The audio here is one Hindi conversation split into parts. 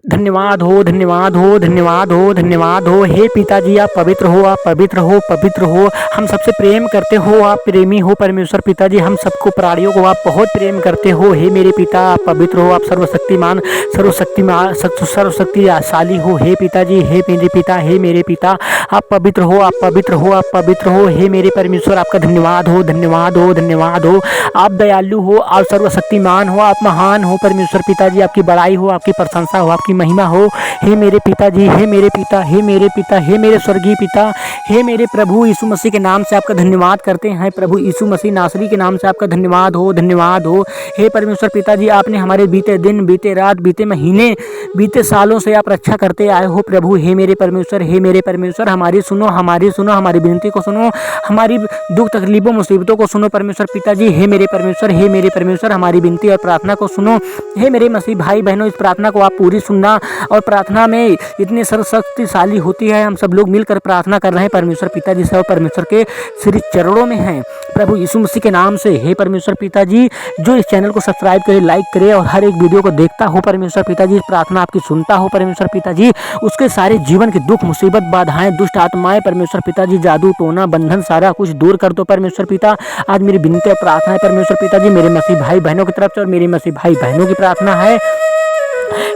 धन्यवाद हो, धन्यवाद हो, धन्यवाद हो, धन्यवाद हो। हे पिताजी आप पवित्र हो, आप पवित्र हो, पवित्र हो। हम सबसे प्रेम करते हो, आप प्रेमी हो परमेश्वर पिताजी। हम सबको प्राणियों को आप बहुत प्रेम करते हो। हे मेरे पिता आप पवित्र हो, आप सर्वशक्तिमान सर्वशक्तिशाली हो। हे पिताजी, हे मेरे पिता, हे मेरे पिता आप पवित्र हो, आप पवित्र हो, आप पवित्र हो। हे मेरे परमेश्वर आपका धन्यवाद हो, धन्यवाद हो, धन्यवाद हो। आप दयालु हो, आप सर्वशक्तिमान हो, आप महान हो परमेश्वर पिताजी। आपकी बड़ाई हो, आपकी प्रशंसा हो, आपकी महिमा हो। हे मेरे पिताजी, हे मेरे पिता, हे मेरे पिता, हे मेरे स्वर्गीय पिता, हे मेरे प्रभु यीशु मसीह के नाम से आपका धन्यवाद करते हैं। प्रभु यीशु मसीह नासरी के नाम से आपका धन्यवाद हो, धन्यवाद हो। हे परमेश्वर पिताजी आपने हमारे बीते दिन, बीते रात, बीते महीने, बीते सालों से आप रक्षा करते आए हो प्रभु। हे मेरे परमेश्वर, हे मेरे परमेश्वर हमारी सुनो, हमारी विनती को सुनो, हमारी दुख तकलीफों मुसीबतों को सुनो परमेश्वर पिताजी। हे मेरे परमेश्वर, हे मेरे परमेश्वर हमारी विनती और प्रार्थना को सुनो। हे मेरे मसीह भाई बहनों इस प्रार्थना को आप पूरी सुनना। और प्रार्थना में इतनी सर्वशक्तिशाली होती है, हम सब लोग मिलकर प्रार्थना कर रहे हैं परमेश्वर पिताजी से और परमेश्वर के श्री चरणों में हैं प्रभु यीशु मसीह के नाम से। हे परमेश्वर पिताजी जो इस चैनल को सब्सक्राइब करे, लाइक करे और हर एक वीडियो को देखता हो परमेश्वर पिताजी, प्रार्थना आपकी सुनता हो परमेश्वर पिताजी, उसके सारे जीवन के दुख मुसीबत बाधाएं दुष्ट आत्माएं परमेश्वर पिताजी, जादू टोना बंधन सारा कुछ दूर कर दो परमेश्वर पिता। आज मेरी विनती और प्रार्थना है परमेश्वर पिताजी मेरे मसीह भाई बहनों की तरफ से, और मेरे मसीह भाई बहनों की प्रार्थना है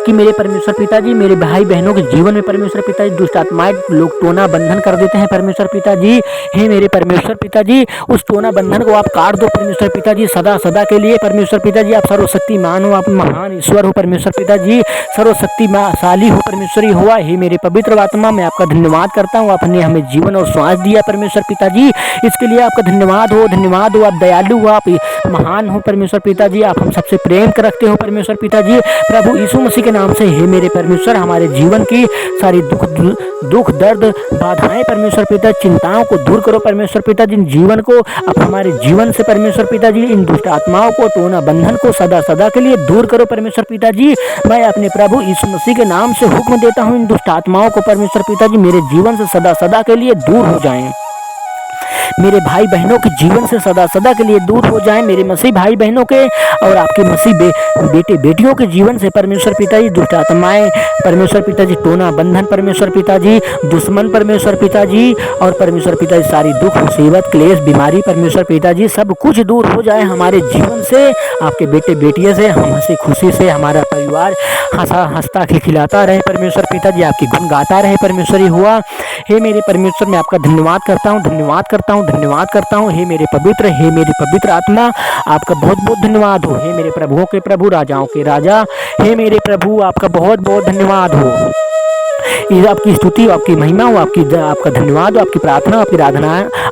कि मेरे परमेश्वर पिताजी मेरे भाई बहनों के जीवन में परमेश्वर पिताजी दुष्ट आत्माएं लोग टोना बंधन कर देते हैं परमेश्वर पिताजी। हे मेरे परमेश्वर पिताजी उस टोना बंधन को आप काट दो परमेश्वर पिताजी सदा सदा के लिए परमेश्वर पिताजी। आप सर्वशक्तिमान हो, आप महान ईश्वर हो परमेश्वर पिताजी, सर्वशक्तिशाली हो परमेश्वरी हुआ। हे मेरे पवित्र आत्मा मैं आपका धन्यवाद करता हूँ, आपने हमें जीवन और श्वास दिया परमेश्वर पिताजी, इसके लिए आपका धन्यवाद हो, धन्यवाद हो। आप दयालु हो, आप महान हो परमेश्वर पिताजी, आप हम सबसे प्रेम रखते हो परमेश्वर पिताजी प्रभु यीशु मसीह के नाम से। हे मेरे परमेश्वर हमारे जीवन की सारी दुख दर्द बाधाएं परमेश्वर पिता, चिंताओं को दूर करो परमेश्वर पिताजी। इन जीवन को अब हमारे जीवन से परमेश्वर पिताजी, इन दुष्ट आत्माओं को टोना बंधन को सदा सदा के लिए दूर करो परमेश्वर पिताजी। मैं अपने प्रभु यीशु मसीह के नाम से हुक्म देता हूँ इन दुष्ट आत्माओं को परमेश्वर पिताजी मेरे जीवन से सदा सदा के लिए दूर हो जाएं, मेरे भाई बहनों के जीवन से सदा सदा के लिए दूर हो जाएं, मेरे मसीह भाई बहनों के और आपके मसीह बेटे बेटियों के जीवन से परमेश्वर पिताजी दुष्ट आत्माएं परमेश्वर पिताजी, टोना बंधन परमेश्वर पिताजी, दुश्मन परमेश्वर पिताजी और परमेश्वर पिताजी सारी दुख मुसीबत क्लेश बीमारी परमेश्वर पिताजी सब कुछ दूर हो जाए हमारे जीवन से। आपके बेटे बेटियों से हम हंसी खुशी से हमारा परिवार हंसता खिलखिलाता रहे परमेश्वर पिताजी, आपकी गुण गाता रहे परमेश्वरी हुआ। हे मेरे परमेश्वर मैं आपका धन्यवाद करता हूँ, धन्यवाद करता हूँ, धन्यवाद करता हूँ। हे मेरे पवित्र, हे मेरी पवित्र आत्मा आपका बहुत बहुत धन्यवाद हो। हे मेरे प्रभुओं के प्रभु, राजाओं के राजा, हे मेरे प्रभु आपका बहुत बहुत धन्यवाद हो। ये आपकी स्तुति, आपकी महिमा हो, आपका धन्यवाद हो, आपकी प्रार्थना,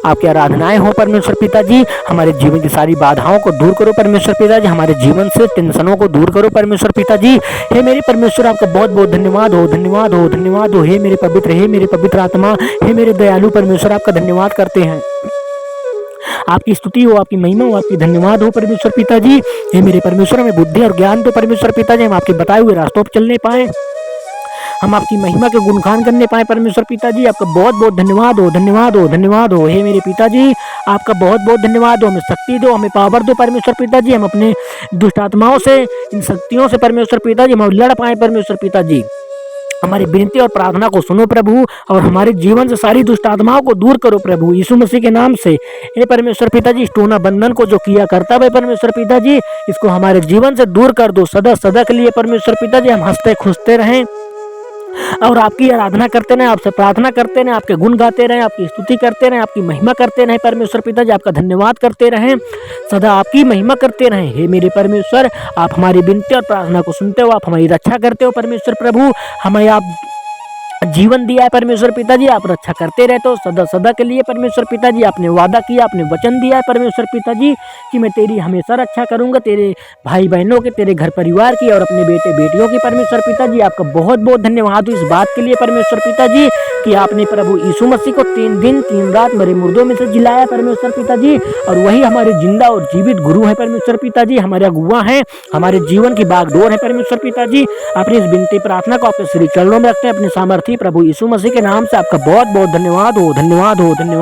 आपकी आराधनाएं हो परमेश्वर पिताजी। हमारे जीवन की सारी बाधाओं को दूर करो परमेश्वर पिताजी, हमारे जीवन से टेंशनों को दूर करो परमेश्वर पिताजी। हे मेरे परमेश्वर आपका बहुत बहुत धन्यवाद हो, धन्यवाद हो, धन्यवाद हो। हे मेरे पवित्र आत्मा, हे मेरे दयालु परमेश्वर आपका धन्यवाद करते हैं। आपकी स्तुति हो, आपकी महिमा हो, आपकी धन्यवाद हो परमेश्वर पिताजी। हे मेरे परमेश्वर हमें बुद्धि और ज्ञान दो परमेश्वर पिताजी, हम आपके बताए हुए रास्तों पर चलने पाए, हम आपकी महिमा के गुणगान करने पाए परमेश्वर पिताजी। आपका बहुत बहुत धन्यवाद हो, धन्यवाद हो, धन्यवाद हो। हे मेरे पिताजी आपका बहुत बहुत धन्यवाद हो। हमें शक्ति दो, हमें पावर दो परमेश्वर पिताजी, हम अपने दुष्ट आत्माओं से, इन शक्तियों से परमेश्वर पिताजी हम लड़ पाए परमेश्वर पिताजी। हमारी विनती और प्रार्थना को सुनो प्रभु और हमारे जीवन से सारी दुष्ट आत्माओं को दूर करो प्रभु यीशु मसीह के नाम से। हे परमेश्वर पिताजी इस टोना बंधन को जो किया करता है परमेश्वर पिताजी, इसको हमारे जीवन से दूर कर दो सदा सदा के लिए परमेश्वर पिताजी। हम हंसते खुशते रहें और आपकी आराधना करते रहें, आपसे प्रार्थना करते रहें, आपके गुण गाते रहें, आपकी स्तुति करते रहें, आपकी महिमा करते रहें परमेश्वर पिताजी, आपका धन्यवाद करते रहें, सदा आपकी महिमा करते रहें। हे मेरे परमेश्वर आप हमारी विनती और प्रार्थना को सुनते हो, आप हमारी रक्षा करते हो परमेश्वर प्रभु। हमें आप जीवन दिया है परमेश्वर पिताजी, आप रक्षा करते रहते हो सदा सदा के लिए परमेश्वर पिताजी। आपने वादा किया, आपने वचन दिया है परमेश्वर पिताजी कि मैं तेरी हमेशा रक्षा करूंगा, तेरे भाई बहनों के, तेरे घर परिवार की और अपने बेटे बेटियों की परमेश्वर पिताजी। आपका बहुत बहुत धन्यवाद हो इस बात के लिए परमेश्वर पिताजी कि आपने प्रभु यीशु मसीह को 3 दिन 3 रात मरे मुर्दों में से जिलाया परमेश्वर पिताजी, और वही हमारे जिंदा और जीवित गुरु है परमेश्वर पिताजी, हमारे अगुआ हैं, हमारे जीवन की बागडोर है परमेश्वर पिताजी। अपनी इस विनती प्रार्थना को आपके श्री चरणों में रखते हैं अपने सामर्थ्य प्रभु यीशु मसीह के नाम से। आपका बहुत बहुत धन्यवाद हो, धन्यवाद हो, धन्यवाद।